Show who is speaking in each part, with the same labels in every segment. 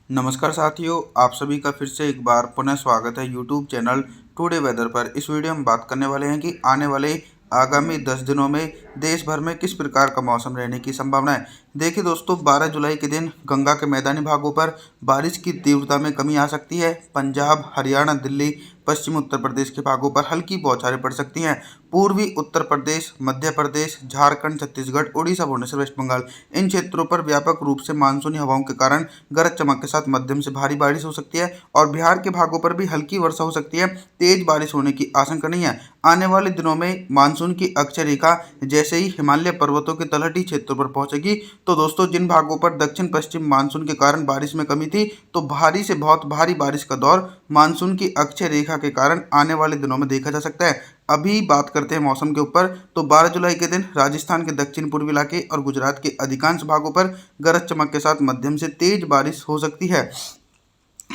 Speaker 1: नमस्कार साथियों, आप सभी का फिर से एक बार पुनः स्वागत है यूट्यूब चैनल टुडे वेदर पर। इस वीडियो में बात करने वाले हैं कि आने वाले आगामी 10 दिनों में देश भर में किस प्रकार का मौसम रहने की संभावना है। देखिए दोस्तों, 12 जुलाई के दिन गंगा के मैदानी भागों पर बारिश की तीव्रता में कमी आ सकती है। पंजाब, हरियाणा, दिल्ली, पश्चिम उत्तर प्रदेश के भागों पर हल्की बौछारें पड़ सकती हैं। पूर्वी उत्तर प्रदेश, मध्य प्रदेश, झारखंड, छत्तीसगढ़, उड़ीसा, भुवनेश्वर, वेस्ट बंगाल, इन क्षेत्रों पर व्यापक रूप से मानसूनी हवाओं के कारण गरज चमक के साथ मध्यम से भारी बारिश हो सकती है और बिहार के भागों पर भी हल्की वर्षा हो सकती है। तेज बारिश होने की आशंका नहीं है। आने वाले दिनों में मानसून की अक्षय रेखा जैसे ही हिमालय पर्वतों के तलहटी क्षेत्रों पर पहुंचेगी, तो दोस्तों जिन भागों पर दक्षिण पश्चिम मानसून के कारण बारिश में कमी थी, तो भारी से बहुत भारी बारिश का दौर मानसून की अक्षय रेखा के कारण आने वाले दिनों में देखा जा सकता है। अभी बात करते हैं मौसम के ऊपर, तो 12 जुलाई के दिन राजस्थान के दक्षिण पूर्वी इलाके और गुजरात के अधिकांश भागों पर गरज चमक के साथ मध्यम से तेज बारिश हो सकती है।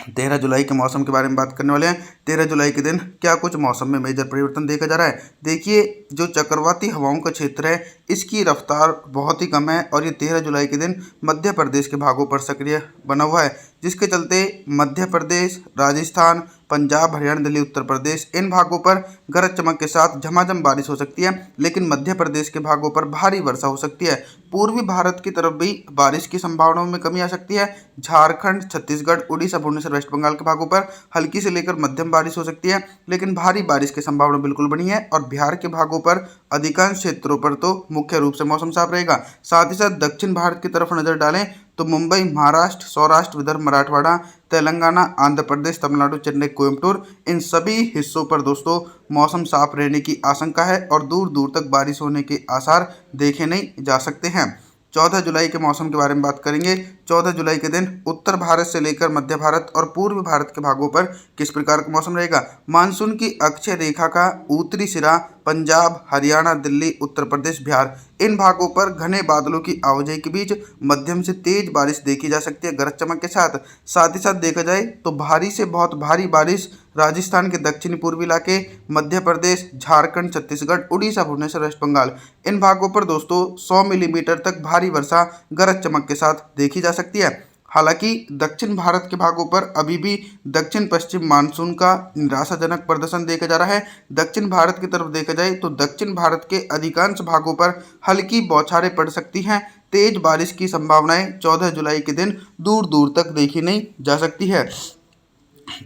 Speaker 1: 13 जुलाई के मौसम के बारे में बात करने वाले हैं। 13 जुलाई के दिन क्या कुछ मौसम में मेजर परिवर्तन देखा जा रहा है। देखिए, जो चक्रवाती हवाओं का क्षेत्र है, इसकी रफ्तार बहुत ही कम है और ये 13 जुलाई के दिन मध्य प्रदेश के भागों पर सक्रिय बना हुआ है, जिसके चलते मध्य प्रदेश, राजस्थान, पंजाब, हरियाणा, दिल्ली, उत्तर प्रदेश, इन भागों पर गरज चमक के साथ झमाझम बारिश हो सकती है, लेकिन मध्य प्रदेश के भागों पर भारी वर्षा हो सकती है। पूर्वी भारत की तरफ भी बारिश की संभावनाओं में कमी आ सकती है। झारखंड, छत्तीसगढ़, उड़ीसा, भुवनेश्वर, वेस्ट बंगाल के भागों पर हल्की से लेकर मध्यम बारिश हो सकती है, लेकिन भारी बारिश की संभावना बिल्कुल बनी है और बिहार के भागों पर अधिकांश क्षेत्रों पर तो मुख्य रूप से मौसम साफ रहेगा। साथ ही साथ दक्षिण भारत की तरफ नजर डालें तो मुंबई, महाराष्ट्र, सौराष्ट्र, विदर्भ, मराठवाड़ा, तेलंगाना, आंध्र प्रदेश, तमिलनाडु, चेन्नई, कोयम्बटूर, इन सभी हिस्सों पर दोस्तों मौसम साफ रहने की आशंका है और दूर दूर तक बारिश होने के आसार देखे नहीं जा सकते हैं। 14 जुलाई के मौसम के बारे में बात करेंगे। 14 जुलाई के दिन उत्तर भारत से लेकर मध्य भारत और पूर्वी भारत के भागों पर किस प्रकार का मौसम रहेगा। मानसून की अक्षय रेखा का उत्तरी सिरा पंजाब, हरियाणा, दिल्ली, उत्तर प्रदेश, बिहार, इन भागों पर घने बादलों की आवाजाही के बीच मध्यम से तेज बारिश देखी जा सकती है गरज चमक के साथ। साथ ही साथ देखा जाए तो भारी से बहुत भारी बारिश राजस्थान के दक्षिणी पूर्वी इलाके, मध्य प्रदेश, झारखंड, छत्तीसगढ़, उड़ीसा, भुवनेश्वर, वेस्ट बंगाल, इन भागों पर दोस्तों 100 मिलीमीटर तक भारी वर्षा गरज चमक के साथ देखी जा सकती है। हालांकि दक्षिण भारत के भागों पर अभी भी दक्षिण पश्चिम मानसून का निराशाजनक प्रदर्शन देखा जा रहा है। दक्षिण भारत की तरफ देखा जाए तो दक्षिण भारत के अधिकांश भागों पर हल्की बौछारें पड़ सकती हैं। तेज बारिश की संभावनाएं 14 जुलाई के दिन दूर दूर तक देखी नहीं जा सकती है।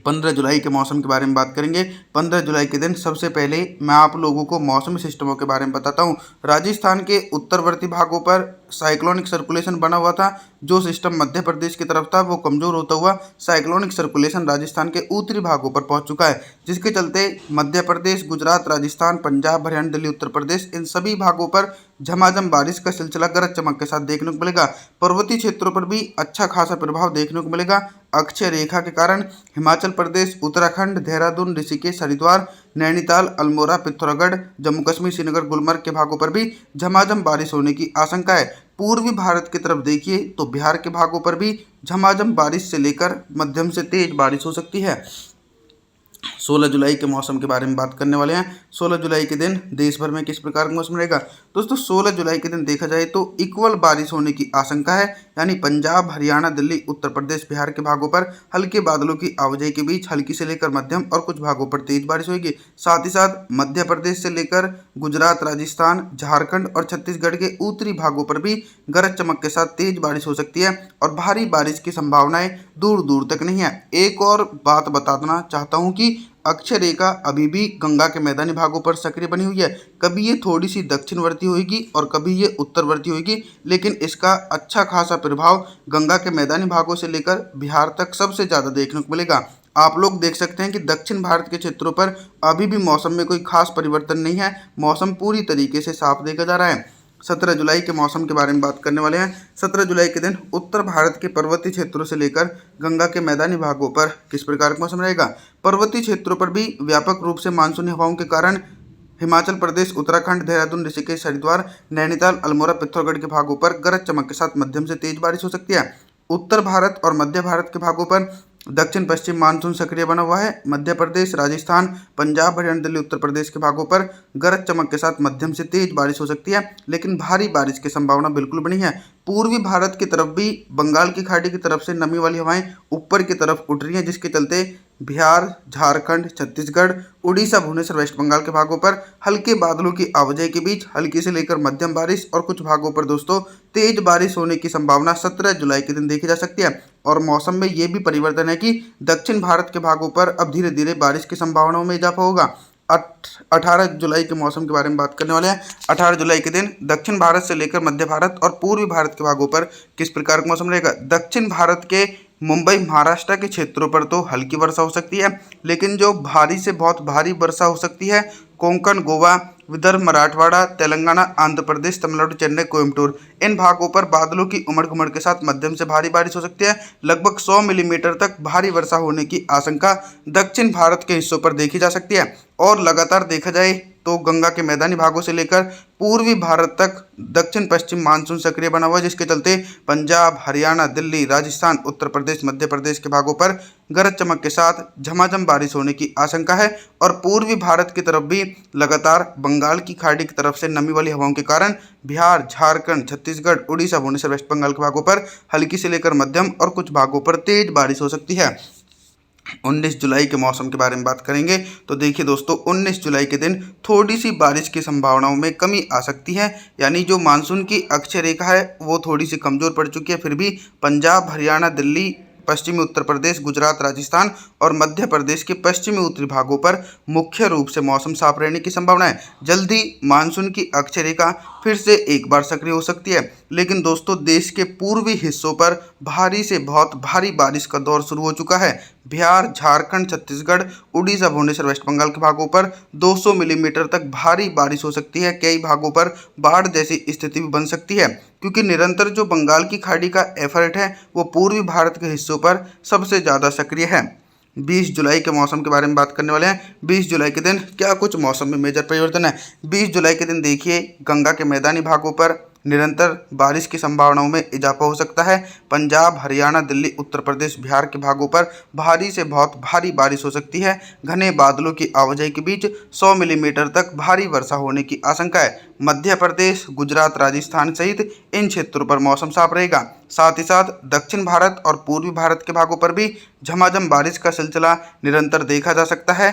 Speaker 1: 15 जुलाई के मौसम के बारे में बात करेंगे। 15 जुलाई के दिन सबसे पहले मैं आप लोगों को मौसमी सिस्टमों के बारे में बताता हूँ। राजस्थान के उत्तरवर्ती भागों पर साइक्लोनिक सर्कुलेशन बना हुआ था। जो सिस्टम मध्य प्रदेश की तरफ था, वो कमजोर होता हुआ साइक्लोनिक सर्कुलेशन राजस्थान के उत्तरी भागों पर पहुंच चुका है, जिसके चलते मध्य प्रदेश, गुजरात, राजस्थान, पंजाब, हरियाणा, दिल्ली, उत्तर प्रदेश, इन सभी भागों पर झमाझम बारिश का सिलसिला गरज चमक के साथ देखने को मिलेगा। पर्वतीय क्षेत्रों पर भी अच्छा खासा प्रभाव देखने को मिलेगा। अक्षय रेखा के कारण हिमाचल प्रदेश, उत्तराखंड, देहरादून, ऋषिकेश, हरिद्वार, नैनीताल, अल्मोड़ा, पिथौरागढ़, जम्मू कश्मीर, श्रीनगर, गुलमर्ग के भागों पर भी झमाझम बारिश होने की आशंका है। पूर्वी भारत की तरफ देखिए तो बिहार के भागों पर भी झमाझम बारिश से लेकर मध्यम से तेज बारिश हो सकती है। 16 जुलाई के मौसम के बारे में बात करने वाले हैं। 16 जुलाई के दिन देश भर में किस प्रकार का मौसम रहेगा। दोस्तों 16 जुलाई के दिन देखा जाए तो इक्वल बारिश होने की आशंका है, यानी पंजाब, हरियाणा, दिल्ली, उत्तर प्रदेश, बिहार के भागों पर हल्के बादलों की आवाजाही के बीच हल्की से लेकर मध्यम और कुछ भागों पर तेज बारिश होगी। साथ ही साथ मध्य प्रदेश से लेकर गुजरात, राजस्थान, झारखंड और छत्तीसगढ़ के उत्तरी भागों पर भी गरज चमक के साथ तेज बारिश हो सकती है और भारी बारिश की संभावनाएं दूर दूर तक नहीं है। एक और बात बताना चाहता हूं कि अक्षय रेखा अभी भी गंगा के मैदानी भागों पर सक्रिय बनी हुई है। कभी ये थोड़ी सी दक्षिणवर्ती होगी और कभी ये उत्तरवर्ती होगी, लेकिन इसका अच्छा खासा प्रभाव गंगा के मैदानी भागों से लेकर बिहार तक सबसे ज़्यादा देखने को मिलेगा। आप लोग देख सकते हैं कि दक्षिण भारत के क्षेत्रों पर अभी भी मौसम में कोई खास परिवर्तन नहीं है। मौसम पूरी तरीके से साफ देखा जा रहा है। 17 जुलाई के मौसम के बारे में बात करने वाले हैं। 17 जुलाई के दिन उत्तर भारत के पर्वतीय क्षेत्रों से लेकर गंगा के मैदानी भागों पर किस प्रकार का मौसम रहेगा। पर्वतीय क्षेत्रों पर भी व्यापक रूप से मानसूनी हवाओं के कारण हिमाचल प्रदेश, उत्तराखंड, देहरादून, ऋषिकेश, हरिद्वार, नैनीताल, अल्मोड़ा, पिथौरागढ़ के भागों पर गरज चमक के साथ मध्यम से तेज बारिश हो सकती है। उत्तर भारत और मध्य भारत के भागों पर दक्षिण पश्चिम मानसून सक्रिय बना हुआ है। मध्य प्रदेश, राजस्थान, पंजाब, हरियाणा, दिल्ली, उत्तर प्रदेश के भागों पर गरज चमक के साथ मध्यम से तेज बारिश हो सकती है, लेकिन भारी बारिश की संभावना बिल्कुल बनी है। पूर्वी भारत की तरफ भी बंगाल की खाड़ी की तरफ से नमी वाली हवाएं ऊपर की तरफ उठ रही हैं, जिसके चलते बिहार, झारखंड, छत्तीसगढ़, उड़ीसा, भुवनेश्वर, वेस्ट बंगाल के भागों पर हल्के बादलों की आवाजाही के बीच हल्की से लेकर मध्यम बारिश और कुछ भागों पर दोस्तों तेज बारिश होने की संभावना 17 जुलाई के दिन देखी जा सकती है। और मौसम में ये भी परिवर्तन है कि दक्षिण भारत के भागों पर अब धीरे धीरे बारिश की संभावनाओं में इजाफा होगा। 18 जुलाई के मौसम के बारे में बात करने वाले हैं। 18 जुलाई के दिन दक्षिण भारत से लेकर मध्य भारत और पूर्वी भारत के भागों पर किस प्रकार का मौसम रहेगा। दक्षिण भारत के मुंबई, महाराष्ट्र के क्षेत्रों पर तो हल्की वर्षा हो सकती है, लेकिन जो भारी से बहुत भारी वर्षा हो सकती है कोंकण, गोवा, विदर्भ, मराठवाड़ा, तेलंगाना, आंध्र प्रदेश, तमिलनाडु, चेन्नई, कोयम्बटूर, इन भागों पर बादलों की उमड़ घुमड़ के साथ मध्यम से भारी बारिश हो सकती है। लगभग 100 मिलीमीटर तक भारी वर्षा होने की आशंका दक्षिण भारत के हिस्सों पर देखी जा सकती है। और लगातार देखा जाए तो गंगा के मैदानी भागों से लेकर पूर्वी भारत तक दक्षिण पश्चिम मानसून सक्रिय बना हुआ है, जिसके चलते पंजाब, हरियाणा, दिल्ली, राजस्थान, उत्तर प्रदेश, मध्य प्रदेश के भागों पर गरज चमक के साथ झमाझम बारिश होने की आशंका है। और पूर्वी भारत की तरफ भी लगातार बंगाल की खाड़ी की तरफ से नमी वाली हवाओं के कारण बिहार, झारखंड, छत्तीसगढ़, उड़ीसा, भुवनेश्वर, वेस्ट बंगाल के भागों पर हल्की से लेकर मध्यम और कुछ भागों पर तेज बारिश हो सकती है। 19 जुलाई के मौसम के बारे में बात करेंगे तो देखिए दोस्तों, 19 जुलाई के दिन थोड़ी सी बारिश की संभावनाओं में कमी आ सकती है। यानी जो मानसून की अक्षय रेखा है वो थोड़ी सी कमज़ोर पड़ चुकी है, फिर भी पंजाब, हरियाणा, दिल्ली, पश्चिमी उत्तर प्रदेश, गुजरात, राजस्थान और मध्य प्रदेश के पश्चिमी उत्तरी भागों पर मुख्य रूप से मौसम साफ रहने की संभावना है। जल्दी मानसून की अक्षय रेखा फिर से एक बार सक्रिय हो सकती है, लेकिन दोस्तों देश के पूर्वी हिस्सों पर भारी से बहुत भारी बारिश का दौर शुरू हो चुका है। बिहार, झारखंड, छत्तीसगढ़, उड़ीसा, भुवनेश्वर, वेस्ट बंगाल के भागों पर 200 मिलीमीटर तक भारी बारिश हो सकती है। कई भागों पर बाढ़ जैसी स्थिति भी बन सकती है, क्योंकि निरंतर जो बंगाल की खाड़ी का एफर्ट है वो पूर्वी भारत के हिस्सों पर सबसे ज़्यादा सक्रिय है। 20 जुलाई के मौसम के बारे में बात करने वाले हैं। 20 जुलाई के दिन क्या कुछ मौसम में मेजर परिवर्तन है। 20 जुलाई के दिन देखिए गंगा के मैदानी भागों पर निरंतर बारिश की संभावनाओं में इजाफा हो सकता है। पंजाब, हरियाणा, दिल्ली, उत्तर प्रदेश, बिहार के भागों पर भारी से बहुत भारी बारिश हो सकती है। घने बादलों की आवाजाही के बीच 100 मिलीमीटर तक भारी वर्षा होने की आशंका है। मध्य प्रदेश, गुजरात, राजस्थान सहित इन क्षेत्रों पर मौसम साफ रहेगा। साथ ही साथ दक्षिण भारत और पूर्वी भारत के भागों पर भी झमाझम बारिश का सिलसिला निरंतर देखा जा सकता है।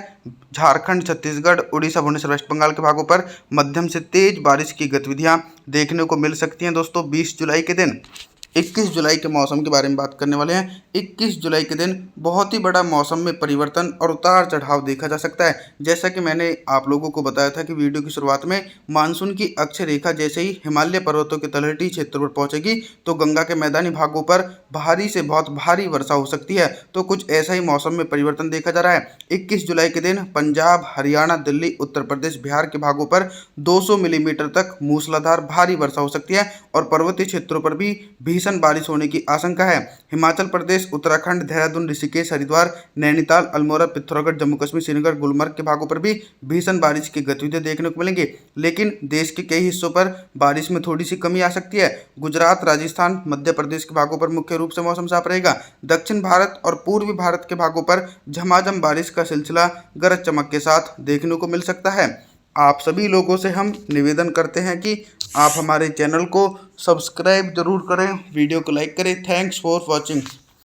Speaker 1: झारखंड, छत्तीसगढ़, उड़ीसा, भुवनेश्वर, वेस्ट बंगाल के भागों पर मध्यम से तेज बारिश की गतिविधियां देखने को मिल सकती हैं दोस्तों 20 जुलाई के दिन। 21 जुलाई के मौसम के बारे में बात करने वाले हैं। 21 जुलाई के दिन बहुत ही बड़ा मौसम में परिवर्तन और उतार चढ़ाव देखा जा सकता है। जैसा कि मैंने आप लोगों को बताया था कि वीडियो की शुरुआत में, मानसून की अक्षय रेखा जैसे ही हिमालय पर्वतों के तलहटी क्षेत्र पर पहुंचेगी तो गंगा के मैदानी भागों पर भारी से बहुत भारी वर्षा हो सकती है। तो कुछ ऐसा ही मौसम में परिवर्तन देखा जा रहा है। 21 जुलाई के दिन पंजाब, हरियाणा, दिल्ली, उत्तर प्रदेश, बिहार के भागों पर 200 मिलीमीटर तक मूसलाधार भारी वर्षा हो सकती है और पर्वतीय क्षेत्रों पर भी भीषण बारिश होने की आशंका है। हिमाचल प्रदेश, उत्तराखंड, देहरादून, ऋषिकेश, हरिद्वार, नैनीताल, अल्मोड़ा, पिथौरागढ़, जम्मू कश्मीर, श्रीनगर, गुलमर्ग के भागों पर भी भीषण बारिश की गतिविधियां देखने को मिलेंगी। लेकिन देश के कई हिस्सों पर बारिश में थोड़ी सी कमी आ सकती है। गुजरात, राजस्थान, मध्य प्रदेश के भागों पर मुख्य रूप से मौसम साफ रहेगा। दक्षिण भारत और पूर्वी भारत के भागों पर झमाझम बारिश का सिलसिला गरज चमक के साथ देखने को मिल सकता है। आप सभी लोगों से हम निवेदन करते हैं कि आप हमारे चैनल को सब्सक्राइब जरूर करें, वीडियो को लाइक करें। Thanks for watching.